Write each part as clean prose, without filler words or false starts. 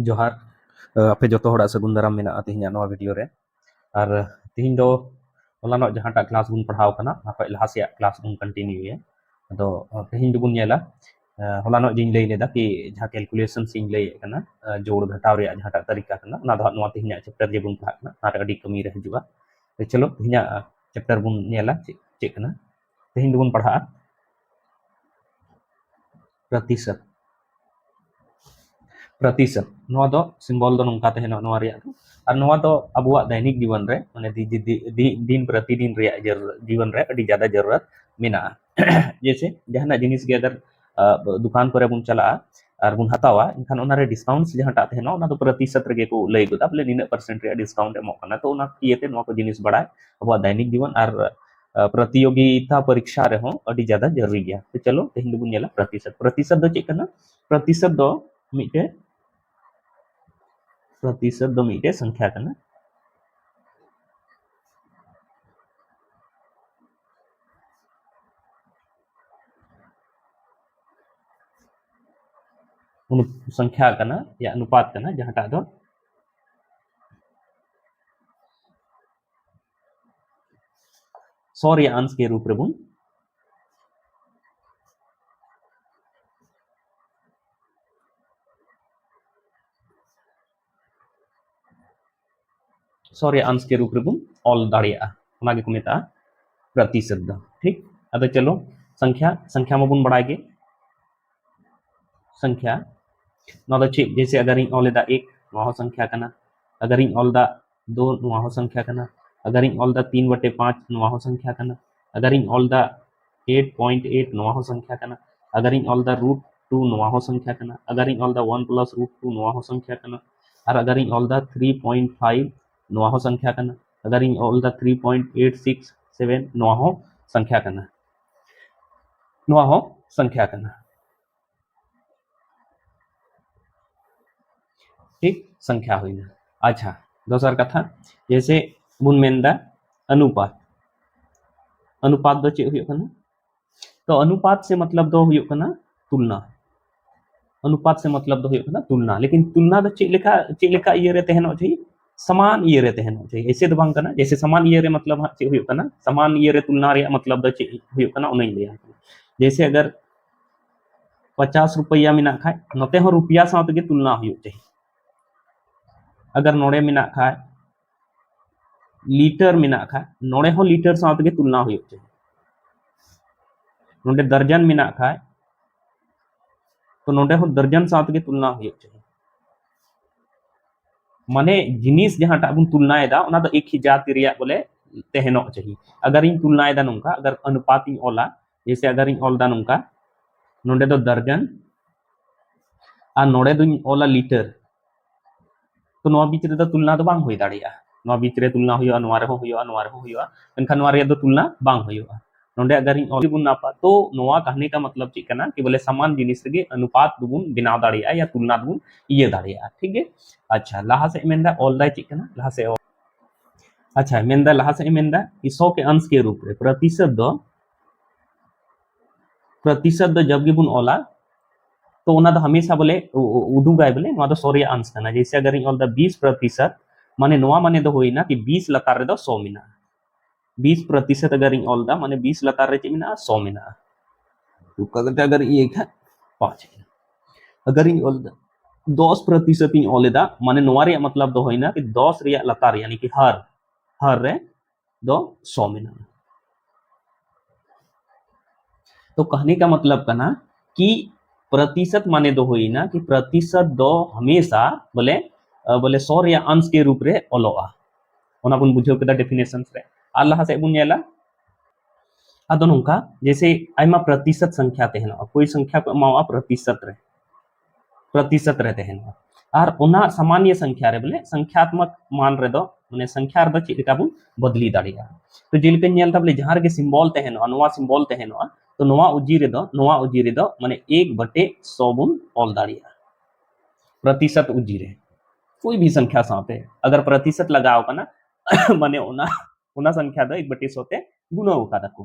जोहार आपे जो हड़ा सगुन दाराम मेना तेहना नवा वीडियो रे और तेहन दो हलानो जहाटा क्लास बुन पढ़ाव कना नापा लहासिया क्लास बुन कंटिन्यू ये तो तेहन दुबुन नेला हलानो जिन लई लेदा कि जहां कैलकुलेशन सिन लई कना जोड़ घटाव रे जहाटा तरीका कना ना दो नवा तेहना चैप्टर जे बुन पढ़ा कना ना अडी कमी रे हिजुआ तो चलो तेहना चैप्टर बुन नेला चे कना तेहन दुबुन पढ़ा प्रतिशत प्रतिशत नवा दो सिंबल दो नोंका तहेना नवा रे और नवा दो अबुआ दैनिक जीवन रे माने दिन प्रतिदिन रे जीवन रे अडी ज्यादा जरूरत मेना जैसे जहाना जिनिस के अगर दुकान पर बुन चला और बुन हतावा इनखान ओना रे डिस्काउंट जहाटा तहेना ओना दो प्रतिशत रे को लई गोदा बोले निना परसेंट रे डिस्काउंट एमो कना तो ओना इयते नवा को जिनिस बड़ा अबुआ दैनिक जीवन और प्रतियोगिता परीक्षा रे हो अडी ज्यादा जरूरी गया तो चलो तेहिन बुन नेला प्रतिशत प्रतिशत दो चे कना प्रतिशत दो मिटे प्रतिशत दो मिटे संख्या कना संख्या कना या अनुपात कना जहाटा दो सौ या अंश के रूप रे बुन सौ या अंश के रूप रे बुन ऑल दाड़िया ओना के को मेता प्रतिशत दो ठीक अब चलो संख्या संख्या में बुन बढ़ाएगे संख्या नौ चे जैसे अगर इन ऑलेदा एक नवा संख्या कना अगर इन ऑलदा दो नवा संख्या कना अगर इन ऑलदा 3/5 नवा संख्या कना अगर इन ऑलदा 8.8 नवा संख्या कना अगर इन ऑलदा √2 नवा संख्या कना अगर इन ऑलदा 1 + √2 नवा संख्या कना और अगर इन ऑलदा 3.5 नवा संख्या कना अगर इन ऑलदा 3.867 नवा संख्या कना नवा संख्या कना ठीक संख्या हुई अच्छा दोसर कथा जैसे बुन मेनदा अनुपात अनुपात दो चे हुई कना तो अनुपात से मतलब दो हुई कना तुलना अनुपात से मतलब दो हुई कना तुलना लेकिन तुलना दो चे लेखा ये रे तहनो चाहिए समान ये रे तहनो चाहिए ऐसे दो बांग कना जैसे समान ये रे मतलब चे हुई कना समान ये रे तुलना रे मतलब दो चे हुई कना उन्हें लिया जैसे अगर 50 रुपया मिना खाए नते हो रुपया साथ के तुलना हुई चाहिए अगर नोड़े मिना खाए लीटर मिना खाए नोड़े हो लीटर साथ के तुलना हुई चाहिए नोड़े दर्जन मिना खाए तो नोड़े हो दर्जन साथ के तुलना हुई चाहिए माने जिनिस जहां बुन तुलनाएदा ओना तो एक ही जाति रिया बोले तहनो चाहिए अगर इन तुलनाएदा नोंका अगर अनुपात इन ओला जैसे अगर इन ओलदा नोंका नोड़े दो दर्जन और नोड़े दो ओला लीटर तो नवा बीच रे दो तुलना तो बांग होई दाड़िया नवा बीच रे तुलना हुई नवा रे हो हुई नवा रे हो हुई एनखान नवा रे दो तुलना बांग हुई नोंडे अगर इन ओली बुन नापा तो नवा कहानी का मतलब ची कना कि बोले समान जिनिस रे अनुपात दुबुन बिना दाड़िया या तुलना दुबुन ये दाड़िया ठीक है अच्छा लहा से मेंदा ऑल दाई ची कना लहा से अच्छा मेंदा लहा से मेंदा 100 के अंश के रूप रे प्रतिशत दो जब भी बुन ओला तो उना तो हमेशा बोले उदुगाय बोले नवा तो 100 रे अंश कना जैसे अगर इन ऑल द 20% माने नवा माने दो होई ना कि 20 लतार रे दो 100 मिना 20% अगर इन ऑल दा माने 20 लतार रे चे मिना 100 मिना तो कगते अगर ये था 5 अगर इन ऑल दा 10% इन ऑलेदा माने नवा रे मतलब दो होई ना कि 10 रे लतार यानी कि हर रे दो 100 मिना तो कहने का मतलब कना कि प्रतिशत माने दो होई ना कि प्रतिशत दो हमेशा बोले बोले 100 या अंश के रूप रे ओलोआ ओना बुन बुझो केदा डेफिनेशन रे आ लहा से बुन नेला अदो नोंका जैसे आइमा प्रतिशत संख्या तहन कोई संख्या को मावा प्रतिशत रे तहन और ओना सामान्य संख्या रे बोले संख्यात्मक मान रे दो माने संख्या रे दो चिका बुन बदली दाड़िया तो जेलके नेल बोले जहां रे सिंबल तहन नोवा सिंबल तहन तो नोवा उजी रे दो माने 1/100 बुन ऑल दाड़िया प्रतिशत उजी रे कोई भी संख्या साथे अगर प्रतिशत लगाओ का ना माने ओना ओना संख्या दो 1/100 ते गुणा का दको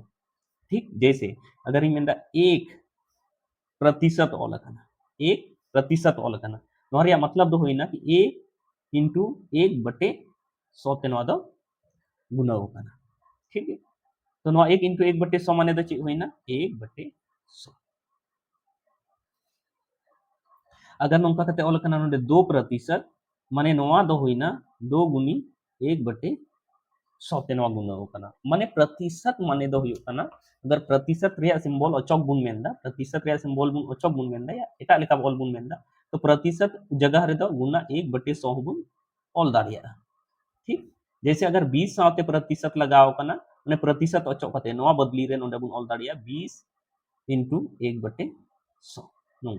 ठीक जैसे अगर इन 1% ओल कना 1% ओल कना नोरिया मतलब दो होइना कि a इंटू 1/100 ते नोआ दो गुना होना ठीक है तो नोआ 1 इंटू 1/100 माने दो चे होइना 1/100 अगर नोंका कते ऑल कना नोडे 2% माने नोआ दो होइना 2 गुनी 1/100 ते नोआ गुना होना माने प्रतिशत माने दो हुयो कना अगर प्रतिशत रिया सिंबल अचोक बुन मेंदा प्रतिशत रिया सिंबल बुन अचोक बुन मेंदा या एटा लेका ऑल बुन मेंदा तो प्रतिशत जगह रे दो गुना 1/100 बुन ऑल दाड़िया ठीक जैसे अगर 20 साथे प्रतिशत लगाओ कना माने प्रतिशत अचोक कते नोआ बदली रे नोडे बुन ऑल दाड़िया 20 इंटू 1/100 नो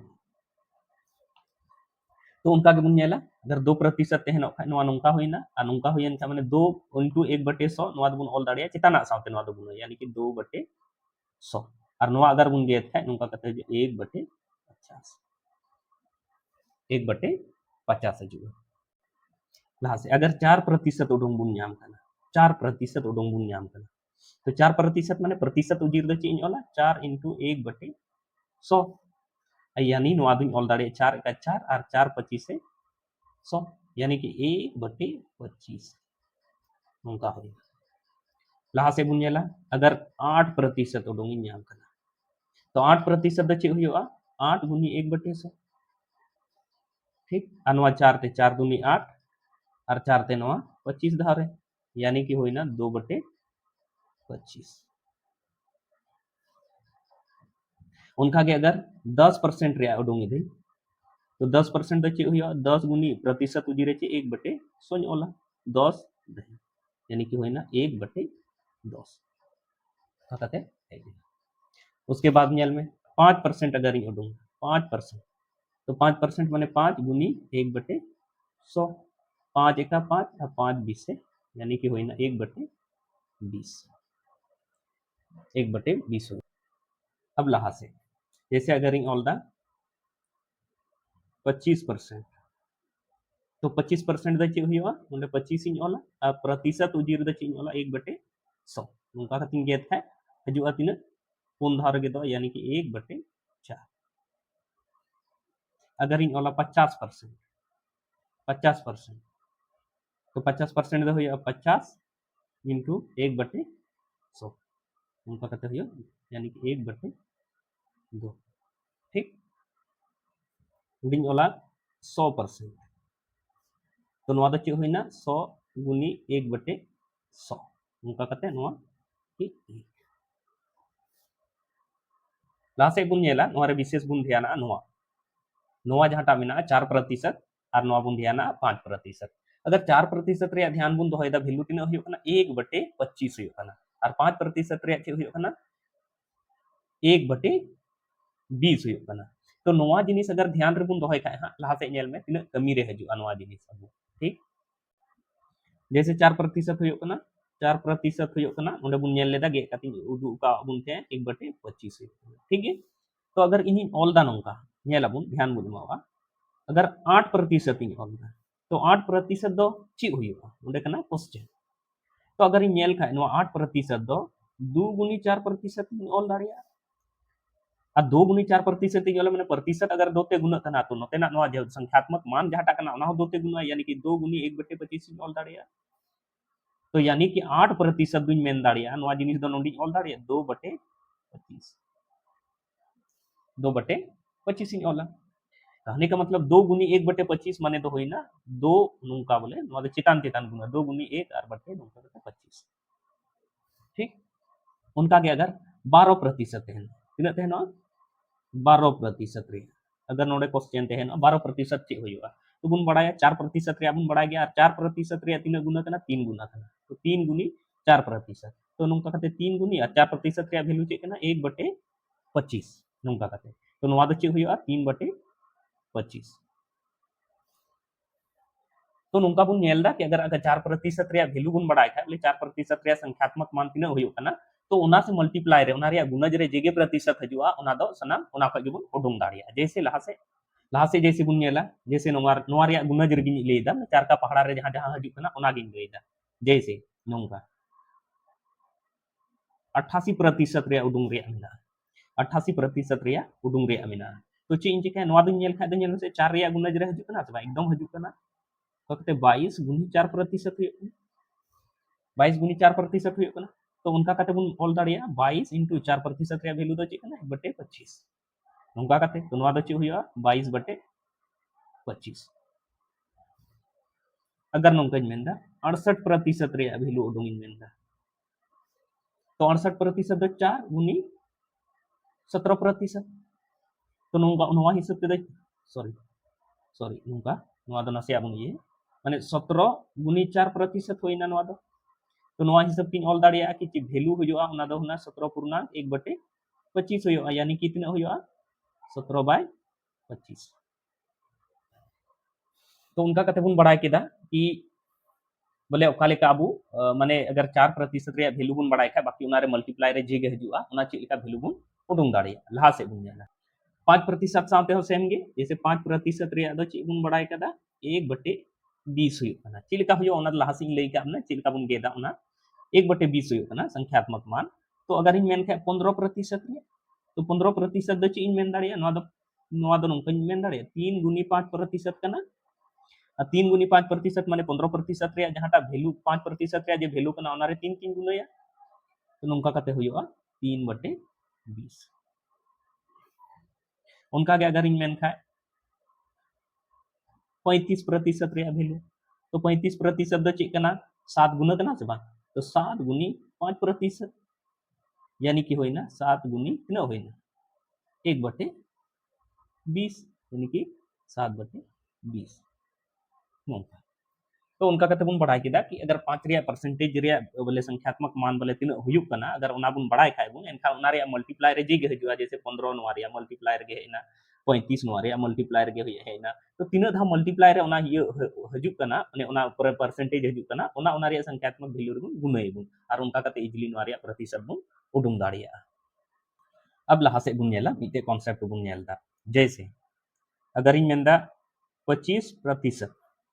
तो उनका के बुन नेला अगर 2% तहनो खाय नोआ नोंका होइना आ नोंका होयन का माने 2 इंटू 1/100 नोआ बुन ऑल दाड़िया चिताना साथे नोआ बुन यानी कि 2/100 और नोआ अगर बुन गेत खाय नोंका कते 1/50 1/50 हजुआ लहा से अगर 4% उडुंग बुन नाम कना 4% उडुंग बुन नाम कना तो 4% माने प्रतिशत उजीर द चेंज होला 4 इंटू 1/100 यानी नोआ दुन ऑल दाड़े 4 का 4 और 4 25 से 100 यानी कि 1/25 नोंका होई लहा से बुन नेला अगर 8% उडुंग नाम कना तो 8% द चे हुआ 8 गुनी 1/100 ठीक अनवा 4 ते 4 दूनी 8 और 4 ते 9 25 धारे यानी कि होइना 2/25 उनका के अगर 10% रिया उडुंगी दे तो 10% द चे हुआ 10 गुनी प्रतिशत उजीरे चे 1/100 ओला 10 दही यानी कि होइना 1/10 कहते उसके बाद नेल में 5% अगर ही उडुंग 5% तो 5% माने 5 गुनी 1/100 5 एका 5 और 5 20 से यानी कि होइना 1/20 1/20 हो अब लहा से जैसे अगर इन ऑल दा 25% तो 25% द चे हुआ उन्हें 25 इन ऑला और प्रतिशत उजीर द चे ऑला 1/100 उनका का तीन गेत है हजुआ तीन पुन धार के दो यानी कि 1/4 अगर इन ऑला 50% तो 50% द हुआ 50 इंटू 1/100 उनका कहते हुआ यानी कि 1/2 ठीक उडिंग ओला 100% तो नोआ द चे हुइना 100 गुनी 1/100 उनका कहते नोआ ठीक लासे बुन नेला नोआ रे विशेष बुन ध्याना नोआ नोआ जहाटा मिना 4% और नोआ बुन ध्याना 5% अगर 4% रे ध्यान बुन दोहयदा वैल्यू तिना हुयो कना 1/25 हुयो कना और 5% रे चे हुयो कना 1/20 हुयो कना तो नोआ जिनिस अगर ध्यान रे बुन दोहय खाय हा लहा से नेल में तिना कमी रे हजुआ नोआ जिनिस अब ठीक जैसे 4% हुयो कना 4% हुयो कना ओंडे बुन नेल लेदा गे कति उदु का बुन थे 1/25 ठीक है तो अगर इनी ऑल दा नोंका नेला बुन ध्यान बुन मावा अगर 8% इन ऑल दा तो 8% दो ची हुयो ओंडे कना क्वेश्चन तो अगर इन नेल खाय नो 8% दो 2 गुनी 4% इन ऑल दाड़िया आ 2 गुनी 4% इन ऑल माने प्रतिशत अगर दोते गुना कना तो नोते ना नोआ संख्यात्मक मान जहाटा कना ओना हो दोते गुना यानी कि 2 गुनी 1/25 इन ऑल दाड़िया तो यानी कि 8% दुन मेन दाड़िया नोआ जिनिस दो नोंडी ऑल दाड़िया 2/25 2/25 इन ऑला कहने का मतलब 2 गुनी 1/25 माने तो होई ना 2 नोंका बोले नोआ दो चितान चितान गुना 2 गुनी 1 और बटे नोंका तो 25 ठीक उनका के अगर 12% है तिना ते ना 12% रे अगर नोडे क्वेश्चन ते है ना 12% चे होइबा तो बुन बड़ाया 4% रे बुन बड़ा गया 4% रे तिना गुना कना 3 गुना कना तो 3 गुनी 4% तो नोंका कते 3 गुनी और 4% रे वैल्यू चे कना 1/25 नोंका कते तो नोआ दो चे होइबा 3/25 तो नोंका बुन नेलदा कि अगर 4% रे वैल्यू बुन बड़ाय खा बोले 4% रे संख्यात्मक मान तिना होयो कना तो ओना से मल्टीप्लाई रे ओना रे गुणज रे जेगे प्रतिशत हजुआ ओना दो सनाम ओना खा गेबुन उडुंग दाड़िया जैसे लहा से जैसे बुन नेला जैसे नोआ रे गुणज रे गिन लेदा 4 का पहाड़ा रे जहां जहां हजु कना ओना गिन लेदा जैसे नोंका 88% रे उडुंग रे मिना 88% रे उडुंग रे मिना तो ची इन चिका नवा दो नेल खाय दो नेल से 4 रिया गुणज रे हजु कना से बा एकदम हजु कना तो कते 22 गुनी 4% हुई 22 गुनी 4% हुई कना तो उनका कते बुन ऑल दाड़िया 22 into 4% रे वैल्यू दो ची कना 1/25 उनका कते तो नवा दो ची हुई 22/25 अगर नौका मेनदा 68% रे वैल्यू उडुंग मेनदा तो 68% दो 4 गुनी 17% तो नौका नवा हिसाब ते सॉरी सॉरी नौका नवा दो नसे आबुन ये माने 17 गुनी 4% होइना नवा दो तो नवा हिसाब किन ऑल दाड़िया कि ची वैल्यू हुआ ओना दो हुना 17.1/25 हुआ यानी कि तिना हुआ 17/25 तो उनका कते बुन बड़ाय केदा कि बोले ओका लेका अबु माने अगर 4% रे वैल्यू बुन बड़ाय खा बाकी उनारे मल्टीप्लाई रे जे गे हजुआ उना ची लेका वैल्यू बुन उडुंग दाड़िया लहा से बुन जाला 5% साथे हो सेम गे जैसे 5% रे दो ची बुन बड़ाय कदा 1/20 हुई कना ची लेका हुआ ओना लहा से लई का हमने ची लेका बुन गेदा ओना 1/20 हुई कना संख्यात्मक मान तो अगर इन मेन खा 15% रे तो 15% दो ची इन मेन दाड़िया नवा दो नंका मेन दाड़िया 3 गुनी 5% कना 3 गुनी 5% माने 15% रे जहाटा वैल्यू 5% रे जे वैल्यू कना ओना रे 3 गुणया तो नंका कते हुआ 3/20 उनका के अगर इन मेन खा 35% रे वैल्यू तो 35% दो ची कना 7 गुना कना से बा तो 7 गुनी 5% यानी कि होइना 7 गुनी कितना होइना 1/20 यानी कि 7/20 नौका तो उनका कते बुन बढ़ाई केदा कि अगर 5 रिया परसेंटेज रिया बोले संख्यात्मक मान बोले तीन हुयुक कना अगर उना बुन बढ़ाई खाय बुन एनखा उना रिया मल्टीप्लाई रे जे गे हजुआ जैसे 15 नवा रिया मल्टीप्लाई रे गे हेना 35 नवा रिया मल्टीप्लाई रे गे हेना तो तीन धा मल्टीप्लाई रे उना ये हजुक कना माने उना परसेंटेज हजुक कना उना रिया संख्यात्मक वैल्यू रे बुन गुणई बुन और उनका कते इजीली नवा रिया प्रतिशत बुन उडुंग दाड़िया अब लहा से बुन नेला मिटे कांसेप्ट बुन नेलदा जैसे अगर इन मेंदा 25%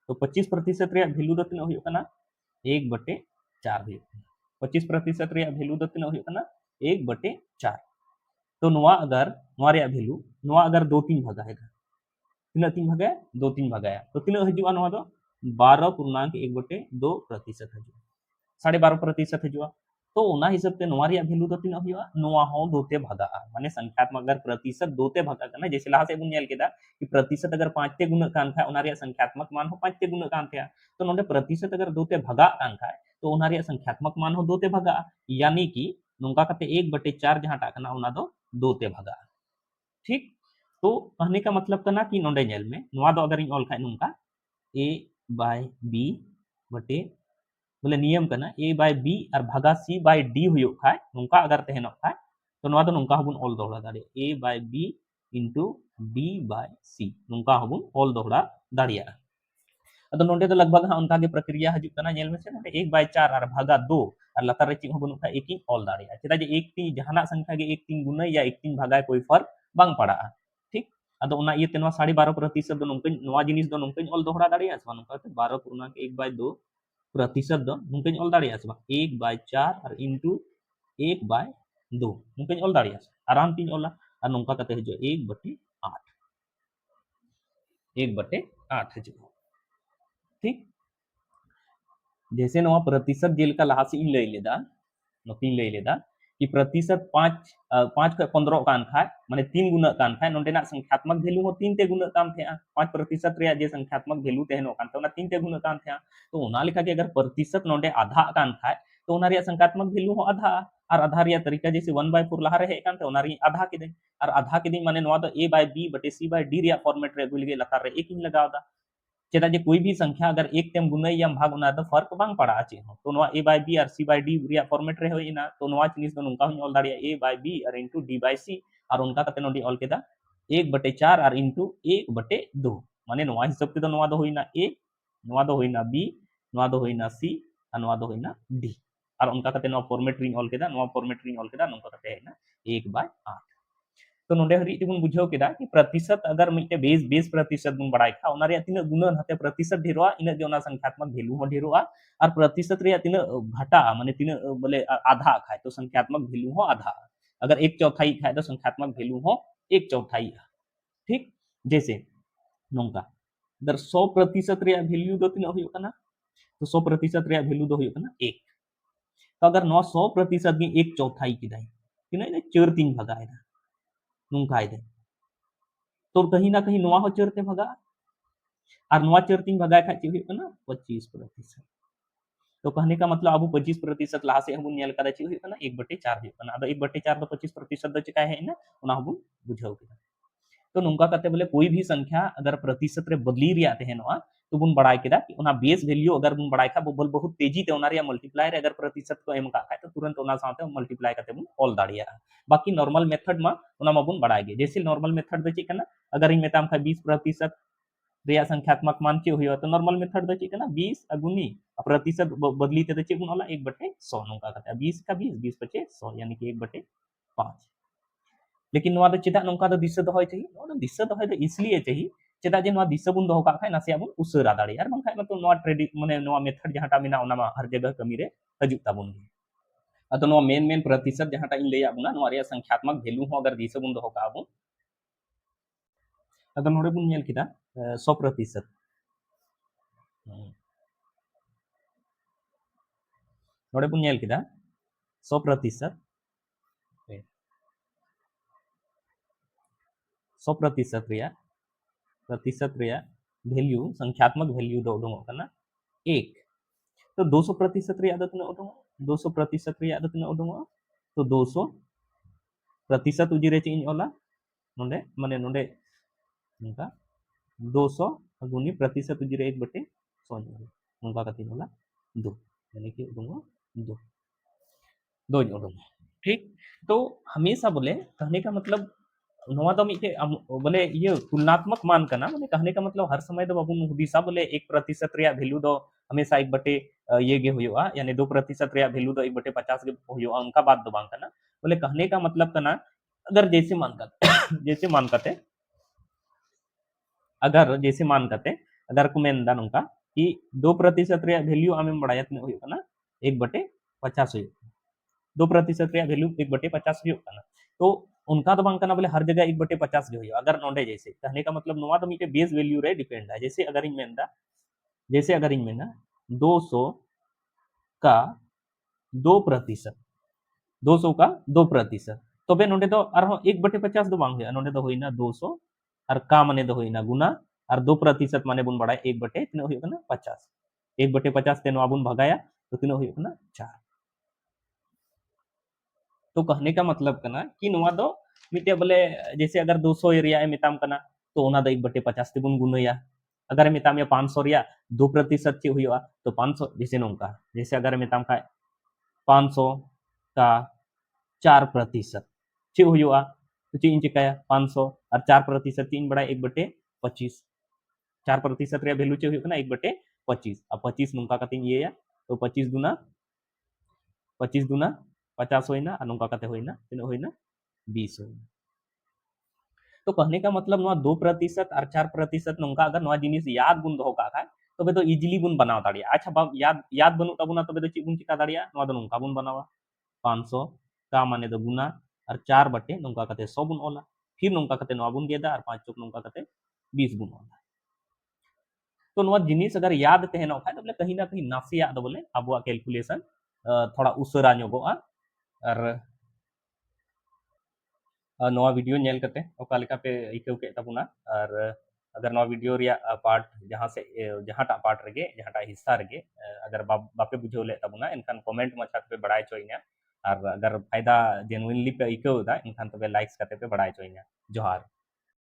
तो 25% रे वैल्यू दो तीन हुई कना 1/4 हुई 25% रे वैल्यू दो तीन हुई कना 1/4 तो नवा रे वैल्यू नवा अगर 2-3 भागा है तीन 3 भागा 2-3 भागा तो तीन हजुआ नवा दो 12.1/2% हजुआ 12.5% हजुआ तो उना हिसाब ते नवा रे वैल्यू दो तीन हुआ नवा हो दोते भागा माने संख्यात्मक अगर प्रतिशत दोते भागा कना जैसे लहा से बुन नेल केदा कि प्रतिशत अगर 5 ते गुणा कान था उना रे संख्यात्मक मान हो 5 ते गुणा कान था तो नोंडे प्रतिशत अगर दोते भागा कान था तो उना रे संख्यात्मक मान हो दोते भागा यानी कि नोंका कते 1/4 जहां टा कना उना दो दोते भागा ठीक तो कहने का मतलब कना कि नोंडे नेल में नवा दो अगर इन ऑल खाय नोंका a/b बटे बोले नियम कना a/b और भागा c/d हुयो खाय नोंका अगर तहनो खाय तो नवा दो नोंका हबुन ऑल दोहरा दाड़े a/b into d/c नोंका हबुन ऑल दोहरा दाड़िया अदो नोंडे तो लगभग हा उनका के प्रक्रिया हजु कना नेल में से नोंडे 1/4 और भागा 2 और लतार रे चिंग हबुन खा एक ऑल दाड़िया चेदा जे 1 3 जहाना संख्या के 1 3 गुना या 1 3 भागा कोई फर्क बांग पड़ा ठीक अदो उना ये तेनवा 12.5% दो नोंका नवा जिनिस दो नोंका ऑल दोहरा दाड़िया से नोंका 12.1/2% दो नोंका ऑल दाड़िया से 1/4 और इनटू 1/2 नोंका ऑल दाड़िया आराम तीन ऑला और नोंका कते हजो 1/8 1/8 हजो ठीक जैसे नवा प्रतिशत जेल का लहा से इन लई लेदा नोकिन लई लेदा कि प्रतिशत 5 का 15 कान खाय माने 3 गुना कान खाय नोंडेना संख्यात्मक वैल्यू हो 3 ते गुना काम थे 5% रे जे संख्यात्मक वैल्यू तेहनो कान तो 3 ते गुना काम थे तो ओना लिखा के अगर प्रतिशत नोंडे आधा कान खाय तो ओना रे संख्यात्मक वैल्यू हो आधा और आधा रे तरीका जैसे 1/4 लहा रहे कान तो ओना रे आधा के दे और आधा के दिन माने नवा तो a/b बटे c/d रे फॉर्मेट रे गुल गे लतार रे एक इन लगावदा चेदा जे कोई भी संख्या अगर एक तेम गुणई या भाग उना द फर्क बांग पड़ा चे तो नवा a/b और c/d रिया फॉर्मेट रे होइना तो नवा जिनिस दो नोंका हुई ऑल दाड़िया a/b और इनटू d/c और उनका कते नोडी ऑल केदा 1/4 और इनटू 1/2 माने नवा हिसाब ते दो नवा दो होइना a नवा दो होइना b नवा दो होइना c और नवा दो होइना d और उनका कते नवा फॉर्मेट रिंग ऑल केदा नवा फॉर्मेट रिंग ऑल केदा नोंका कते हैना 1/8 तो नोंडे हरी तिबुन बुझाव केदा कि प्रतिशत अगर मिटे बेस प्रतिशत बुन बड़ाई खा ओना रे तिना गुना हते प्रतिशत ढेरोआ इना जे ओना संख्यात्मक वैल्यू हो ढेरोआ और प्रतिशत रे तिना घटा माने तिना बोले आधा खाए तो संख्यात्मक वैल्यू हो आधा अगर 1/4 खाए तो संख्यात्मक वैल्यू हो 1/4 ठीक जैसे नोंका अगर 100% रे वैल्यू दो तीन हुई कना तो 100% रे वैल्यू दो हुई कना 1 तो अगर 100% में 1/4 किदाई तीना 4 3 भगाए नोंका आइदे तो कहीं ना कहीं नोआ हो 4 ते भगा और नोआ 4 3 भगाए खा ची हुई कना 25%। तो कहने का मतलब अब 25% लाहा से हम नेल कदा ची हुई कना 1/4 हुई कना अब 1/4 तो 25% द चिका है ना उना हम बुझाव के तो नोंका करते बोले कोई भी संख्या अगर प्रतिशत रे बदली रिया तहनवा तो बुन बड़ाई केदा कि उना बेस वैल्यू अगर बुन बड़ाई खा बोल बहुत तेजी ते उना रिया मल्टीप्लाई रे अगर प्रतिशत को एम का खाय तो तुरंत उना साथे मल्टीप्लाई करते बुन ऑल दाड़िया बाकी नॉर्मल मेथड मा उना मा बुन बड़ाई गे जैसे नॉर्मल मेथड दे चिकना अगर इन मेताम खा 20% रिया संख्यात्मक मान चे हुई तो नॉर्मल मेथड दे चिकना 20 अगुनी प्रतिशत बदली ते दे चिकन वाला 1/100 नोंका करते 20 का 20 20 पचे 100 यानी कि 1/5 लेकिन नोआ दो चेदा नोंका दो दिशा दोहय चाहिए नोआ दो दिशा दोहय दो इसलिए चाहिए चेदा जे नोआ दिशा बुन दोहो का खाय नासे आबुन उसरा दाड़ी यार बंखाय मतलब नोआ ट्रेडिक माने नोआ मेथड जहाटा मिना ओना मा हर जगह कमी रे हजू ताबुन अतो नोआ मेन प्रतिशत जहाटा इन लेया बुना नोआ रे संख्यात्मक वैल्यू हो अगर दिशा बुन दोहो का आबुन अगर नोडे बुन नेल किदा 100% नोडे बुन नेल किदा 100% 100% रिया प्रतिशत रिया वैल्यू संख्यात्मक वैल्यू दो उडुंगो कना 1 तो 200% रिया दो तना उडुंगो 200% रिया दो तना उडुंगो तो 200% उजिरे चे इन ओला नोंडे माने नोंडे नोंका 200 गुनी प्रतिशत उजिरे 1/100 नोंका कति होला 2 यानी कि उडुंगो 2 2 उडुंगो ठीक तो हमेशा बोले कहने का मतलब नोआ तो मिटे बोले ये तुलनात्मक मान कना माने कहने का मतलब हर समय तो बाबू दिशा बोले 1% रिया वैल्यू दो हमेशा 1/, ये गे हुआ यानी 2% रिया वैल्यू दो 1/50 गे हुआ उनका बात दो बांग कना बोले कहने का मतलब कना अगर जैसे मान करते जैसे मान करते अगर जैसे मान करते अगर को मेन दा नोंका कि 2% रिया वैल्यू आमें बड़ाया तने हुई कना 1/50 हुई 2% रिया वैल्यू 1/50 हुई कना तो उनका तो बांग कना बोले हर जगह 1/50 गे हुई अगर नोंडे जैसे कहने का मतलब नोआ तो मिटे बेस वैल्यू रे डिपेंड है जैसे अगर इन मेन दा जैसे अगर इन मेना 200 का 2% 200 का 2% तबे नोंडे तो अरहो 1/50 दो बांग हुई नोंडे तो हुई ना 200 और का माने दो हुई ना गुना और 2% माने बुन बड़ाय 1/, तिना हुई कना 50 1/50 ते नोआ बुन भगाया तो तिना हुई कना 4 तो कहने का मतलब कना कि नोआ दो मिटे बोले जैसे अगर 200 एरिया है मिताम कना तो ओना दो 1/50 ते बुन गुनया अगर मिताम या 500 रिया 2% चे हुआ तो 500 जैसे नोंका जैसे अगर मिताम का 500 का 4% चे हुआ तो चे इन चिकाया 500 और 4% तीन बड़ा 1/25 4% रिया वैल्यू चे हुई ना 1/25 अब 25 नोंका का तीन ये या तो 25 दूना 50 होइना और नोंका कते होइना तीन होइना 20 होइना तो कहने का मतलब नोआ 2% और 4% नोंका अगर नोआ जिनिस याद बुन दोहो का खाय तबे तो इजिली बुन बनाव दाड़िया अच्छा बाब याद याद बनु तबुना तबे तो ची बुन चिका दाड़िया नोआ दो नोंका बुन बनावा 500 का माने दो गुना और 4 नोंका कते 100 बुन ओला फिर नोंका कते नोआ बुन गेदा और 5 चोक नोंका कते 20 बुन ओला तो नोआ जिनिस अगर याद तहनो खाय तो बोले कहीं ना कहीं नासिया दो बोले अबुआ कैलकुलेशन थोड़ा उसरा ᱧᱚᱜᱚᱜᱼᱟ और नवा वीडियो नेल कते ओका लेका पे इकव के तबुना और अगर नवा वीडियो रिया पार्ट जहां से जहांटा पार्ट रगे जहांटा हिस्सा रगे अगर बापे बुझो ले तबुना इनखान कमेंट मचा पे बड़ाई चोइना और अगर फायदा जेनुइनली पे इकव दा इनखान तबे लाइक्स कते पे बड़ाई चोइना जोहार